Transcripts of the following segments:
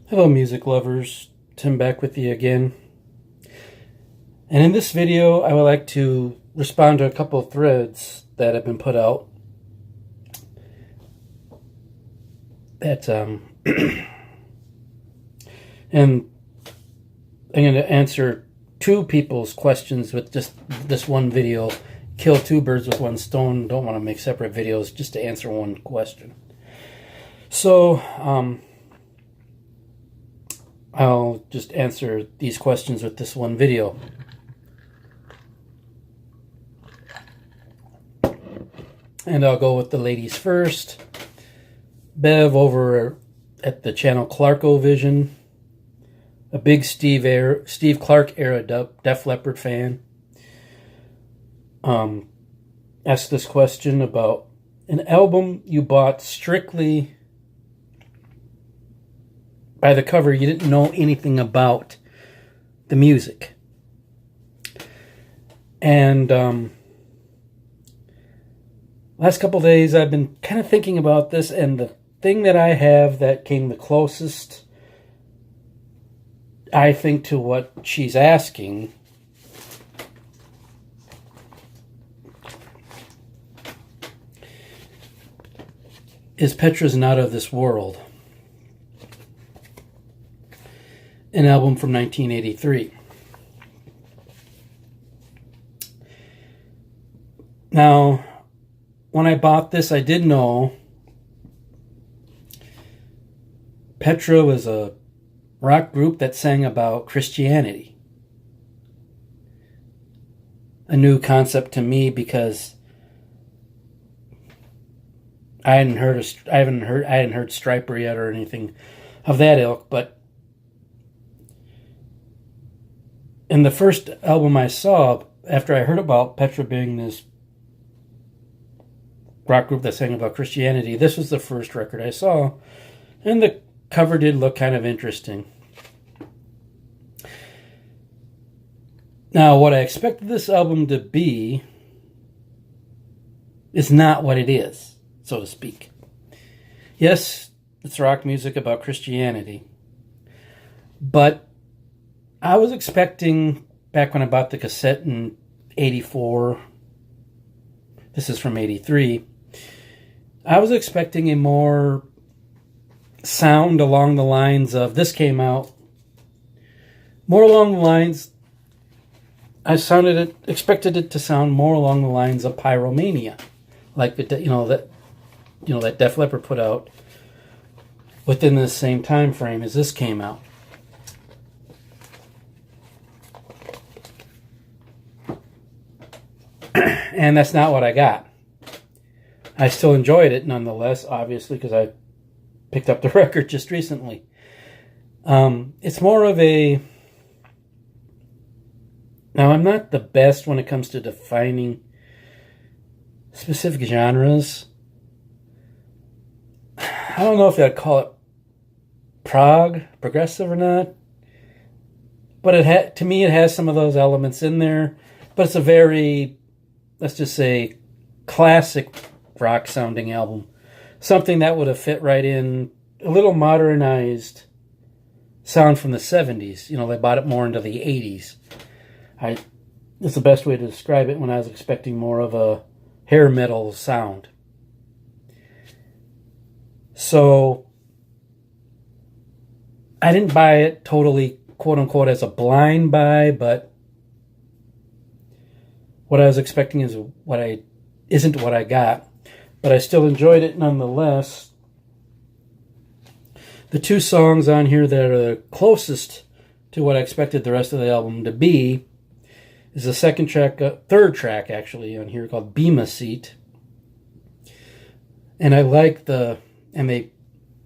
Hello music lovers, Tim back with you again. And in this video I would like to respond to a couple of threads that have been put out that and I'm going to answer two people's questions with just this one video. Kill two birds with one stone. Don't want to make separate videos just to answer one question. So I'll just answer these questions with this one video. And I'll go with the ladies first. Bev over at the channel Clarkovision, a big Steve Clark era Def Leppard fan, asked this question about an album you bought strictly by the cover. You didn't know anything about the music. And last couple days I've been kind of thinking about this, and the thing that I have that came the closest, I think, to what she's asking is Petra's Not of This World, an album from 1983. Now, when I bought this, I did know Petra was a rock group that sang about Christianity. A new concept to me because I hadn't heard Striper yet or anything of that ilk. But in the first album I saw, after I heard about Petra being this rock group that sang about Christianity, this was the first record I saw, and the cover did look kind of interesting. Now, what I expected this album to be is not what it is, so to speak. Yes, it's rock music about Christianity, but I was expecting, back when I bought the cassette in 84, this is from 83, I was expecting a more sound along the lines of, this came out more along the lines, expected it to sound more along the lines of Pyromania, like that Def Leppard put out within the same time frame as this came out. And that's not what I got. I still enjoyed it nonetheless, obviously, because I picked up the record just recently. It's more of a... Now, I'm not the best when it comes to defining specific genres. I don't know if I'd call it progressive or not. But to me, it has some of those elements in there. But it's a very, let's just say, classic rock-sounding album. Something that would have fit right in, a little modernized sound from the 70s. You know, they brought it more into the 80s. It's the best way to describe it, when I was expecting more of a hair metal sound. So I didn't buy it totally, quote-unquote, as a blind buy, but what I was expecting isn't what I got. But I still enjoyed it nonetheless. The two songs on here that are the closest to what I expected the rest of the album to be is the third track actually on here, called Bema Seat. And I like and they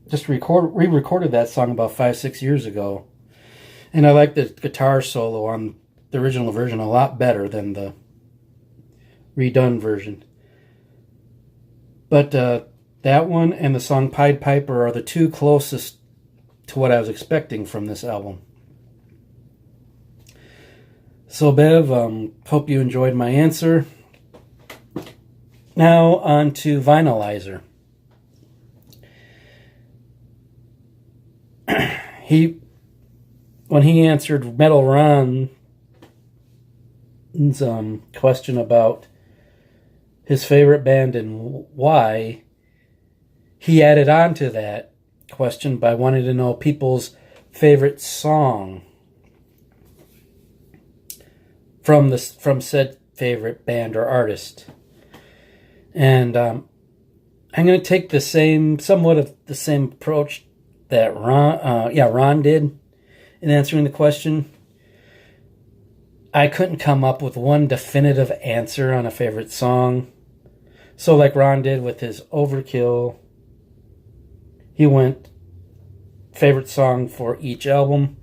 just re-recorded that song about 5-6 years ago. And I like the guitar solo on the original version a lot better than the redone version. But that one and the song Pied Piper are the two closest to what I was expecting from this album. So, Bev, hope you enjoyed my answer. Now on to Vinylizer. when he answered Metal Ron's question about his favorite band and why, he added on to that question by wanting to know people's favorite song from said favorite band or artist. And I'm going to take somewhat of the same approach that Ron did in answering the question. I couldn't come up with one definitive answer on a favorite song. So like Ron did with his Overkill, he went favorite song for each album.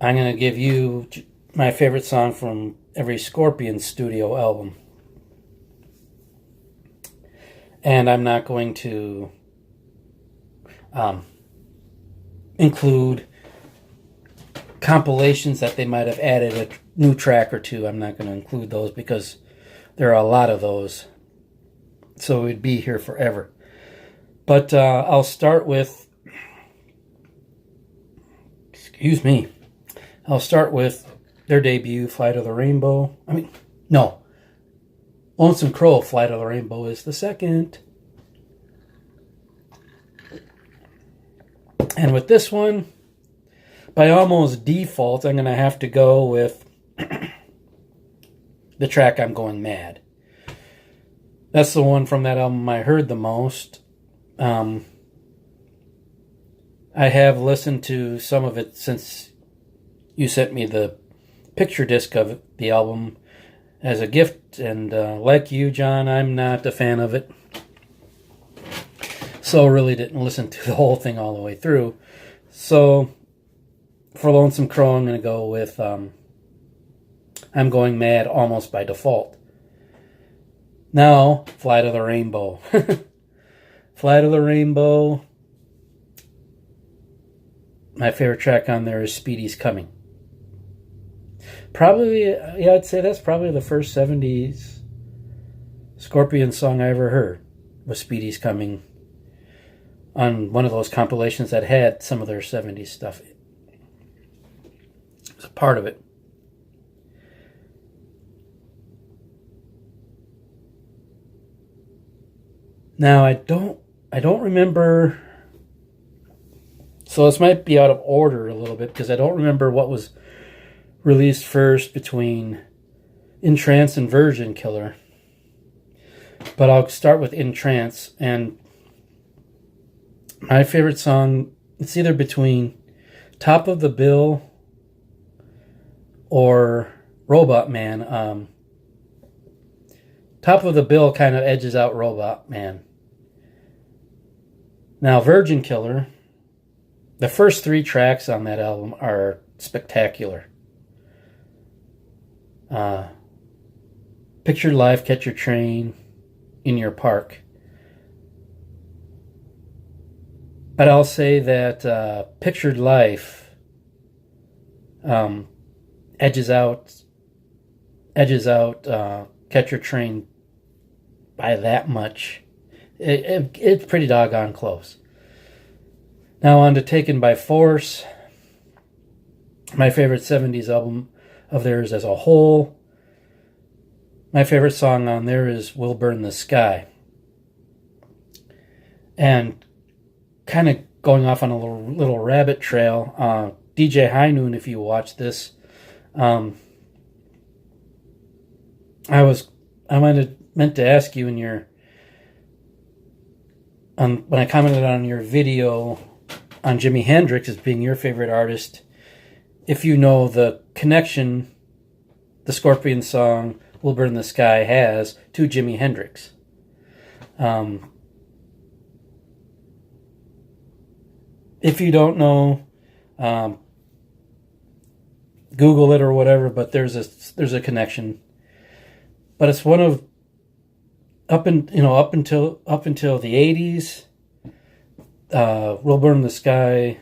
I'm going to give you my favorite song from every Scorpion studio album. And I'm not going to include compilations that they might have added a new track or two. I'm not going to include those because there are a lot of those. So we'd be here forever. But I'll start with... I'll start with their debut, Flight of the Rainbow. Lonesome Crow, Flight of the Rainbow is the second. And with this one, by almost default, I'm going to have to go with the track I'm Going Mad. That's the one from that album I heard the most. I have listened to some of it since you sent me the picture disc of the album as a gift, and like you, John, I'm not a fan of it. So really didn't listen to the whole thing all the way through. So for Lonesome Crow, I'm going to go with I'm Going Mad almost by default. Now, Flight of the Rainbow. Flight of the Rainbow. My favorite track on there is Speedy's Coming. Probably, I'd say that's probably the first 70s Scorpion song I ever heard, was Speedy's Coming, on one of those compilations that had some of their 70s stuff. It was a part of it. Now, I don't remember, so this might be out of order a little bit, because I don't remember what was released first between In Trance and Virgin Killer. But I'll start with In Trance, and my favorite song, it's either between Top of the Bill or Robot Man. Top of the Bill kind of edges out Robot Man. Now, Virgin Killer, the first 3 tracks on that album are spectacular. Pictured Life, Catch Your Train, In Your Park. But I'll say that Pictured Life edges out Catch Your Train by that much. It's pretty doggone close. Now on to Taken by Force, my favorite 70s album of theirs as a whole. My favorite song on there is We'll Burn the Sky. And kind of going off on a little rabbit trail, DJ High Noon, if you watch this, I meant to ask you when I commented on your video on Jimi Hendrix as being your favorite artist, if you know the connection the Scorpion song We'll Burn the Sky has to Jimi Hendrix. If you don't know, Google it or whatever, but there's a connection. But it's one of up until the 80s, We'll Burn the Sky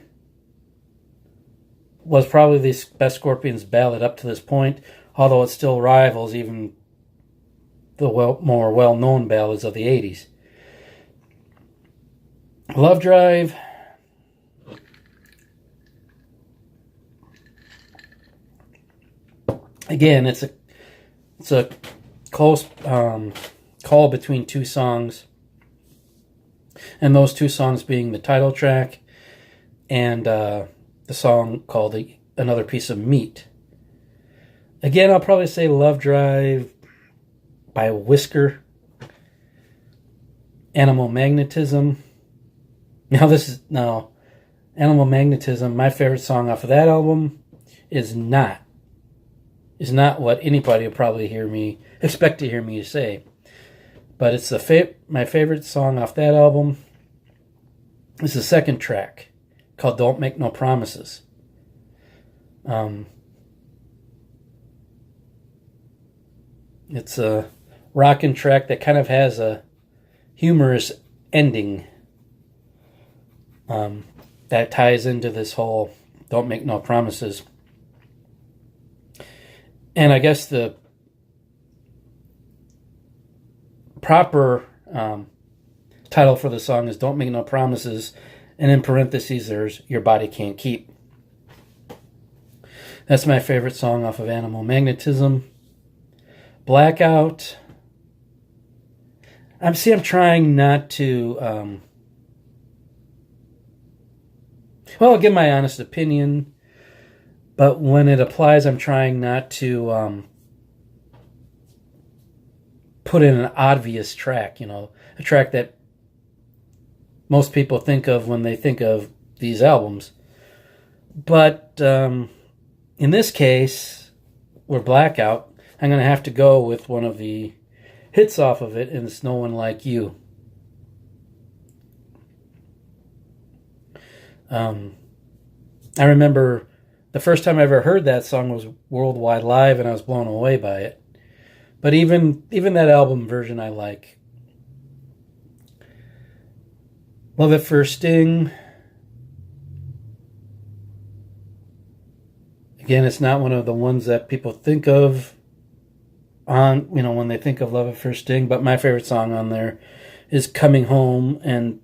was probably the best Scorpions ballad up to this point, although it still rivals even the more well-known ballads of the 80s. Love Drive, Again, it's a close call between two songs, and those two songs being the title track and the song called Another Piece of Meat. Again, I'll probably say Love Drive by Whisker. Animal Magnetism. Animal Magnetism, my favorite song off of that album is not what anybody will probably expect to hear me say. But it's my favorite song off that album. It's the second track called Don't Make No Promises. It's a rockin' track that kind of has a humorous ending that ties into this whole Don't Make No Promises. And I guess the proper title for the song is Don't Make No Promises, and in parentheses there's Your Body Can't Keep. That's my favorite song off of Animal Magnetism. Blackout. I'm trying not to I'll give my honest opinion, but when it applies, I'm trying not to put in an obvious track, a track that most people think of when they think of these albums. But in this case, we're Blackout. I'm going to have to go with one of the hits off of it, and it's No One Like You. I remember the first time I ever heard that song was Worldwide Live, and I was blown away by it. But even that album version I like. Love at First Sting. Again, it's not one of the ones that people think of when they think of Love at First Sting, but my favorite song on there is Coming Home, and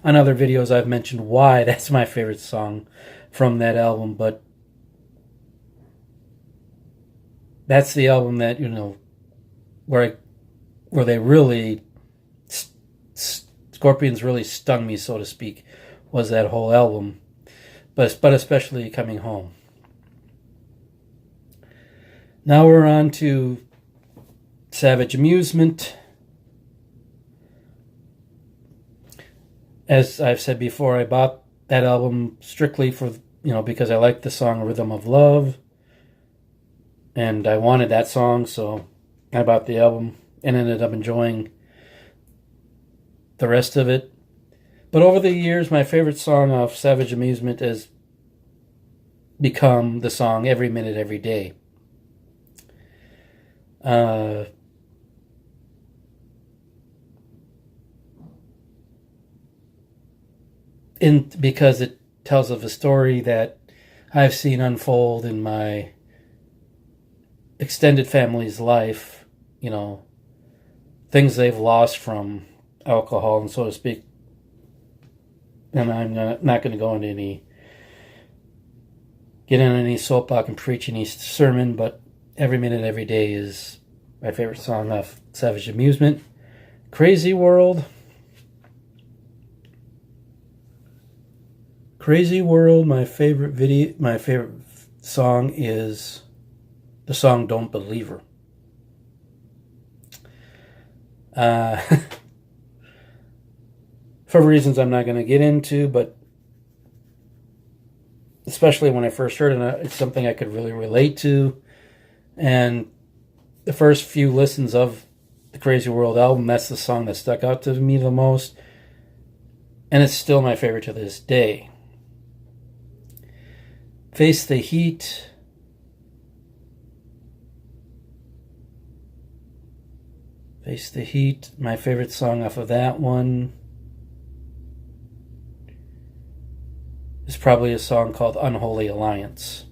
on other videos I've mentioned why that's my favorite song from that album. But that's the album that, where they really, Scorpions really stung me, so to speak, was that whole album, but especially Coming Home. Now we're on to Savage Amusement. As I've said before, I bought that album strictly for, because I liked the song Rhythm of Love. And I wanted that song, so I bought the album and ended up enjoying the rest of it. But over the years, my favorite song off Savage Amusement has become the song Every Minute, Every Day. Because it tells of a story that I've seen unfold in my extended family's life, things they've lost from alcohol, and so to speak. And I'm not going to go into get in any soapbox and preach any sermon, but Every Minute, Every Day is my favorite song off Savage Amusement. Crazy World. Crazy World, my favorite song is the song Don't Believe Her. For reasons I'm not going to get into, but especially when I first heard it, it's something I could really relate to. And the first few listens of the Crazy World album, that's the song that stuck out to me the most. And it's still my favorite to this day. Face the Heat. Face the Heat, my favorite song off of that one is probably a song called Unholy Alliance.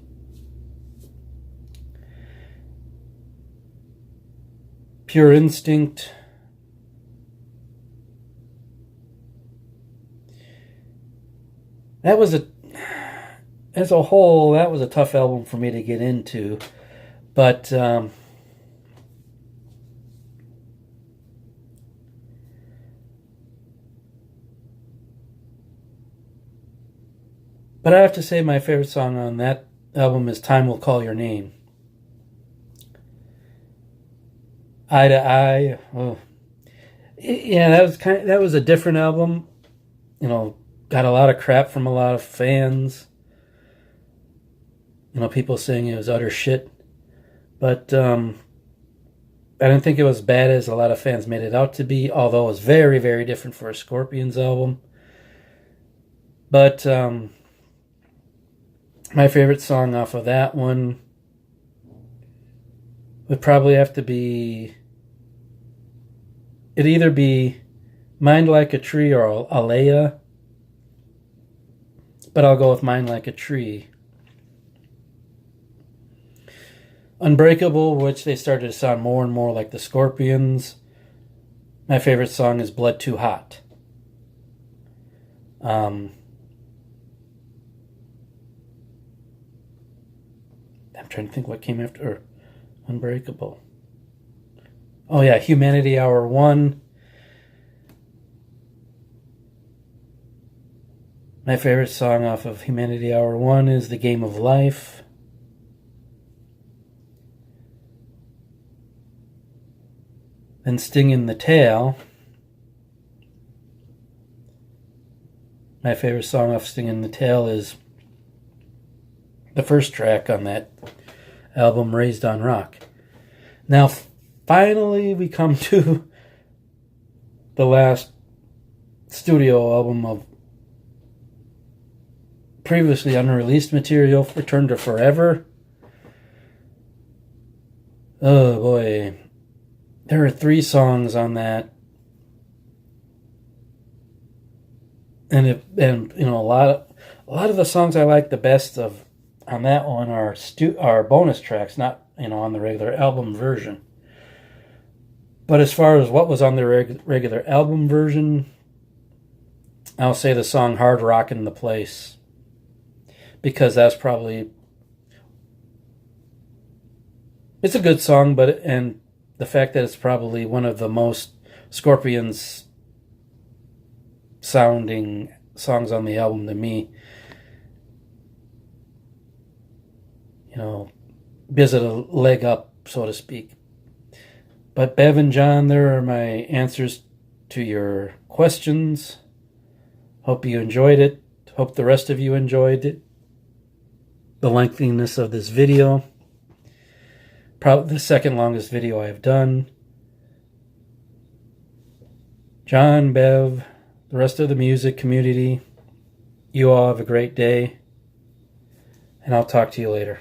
Pure Instinct. As a whole, that was a tough album for me to get into. But I have to say my favorite song on that album is Time Will Call Your Name. Eye to Eye. Oh. Yeah, that was a different album. You know, got a lot of crap from a lot of fans. You know, people saying it was utter shit. But I didn't think it was bad as a lot of fans made it out to be, although it was very, very different for a Scorpions album. But my favorite song off of that one would probably have to be... It'd either be Mind Like a Tree or Alea. But I'll go with Mind Like a Tree. Unbreakable, which they started to sound more and more like the Scorpions. My favorite song is Blood Too Hot. I'm trying to think what came after Unbreakable. Oh yeah, Humanity Hour 1. My favorite song off of Humanity Hour 1 is The Game of Life. Then Sting in the Tail. My favorite song off Sting in the Tail is the first track on that album, Raised on Rock. Now, finally, we come to the last studio album of previously unreleased material, Return to Forever. Oh boy. There are 3 songs on that. And you know, a lot of the songs I like the best of on that one are bonus tracks, not, you know, on the regular album version. But as far as what was on the regular album version, I'll say the song Hard Rockin' the Place. Because that's probably... It's a good song, and the fact that it's probably one of the most Scorpions sounding songs on the album to me, you know, gives it a leg up, so to speak. But Bev and John, there are my answers to your questions. Hope you enjoyed it. Hope the rest of you enjoyed it. The lengthiness of this video. Probably the second longest video I've done. John, Bev, the rest of the music community, you all have a great day. And I'll talk to you later.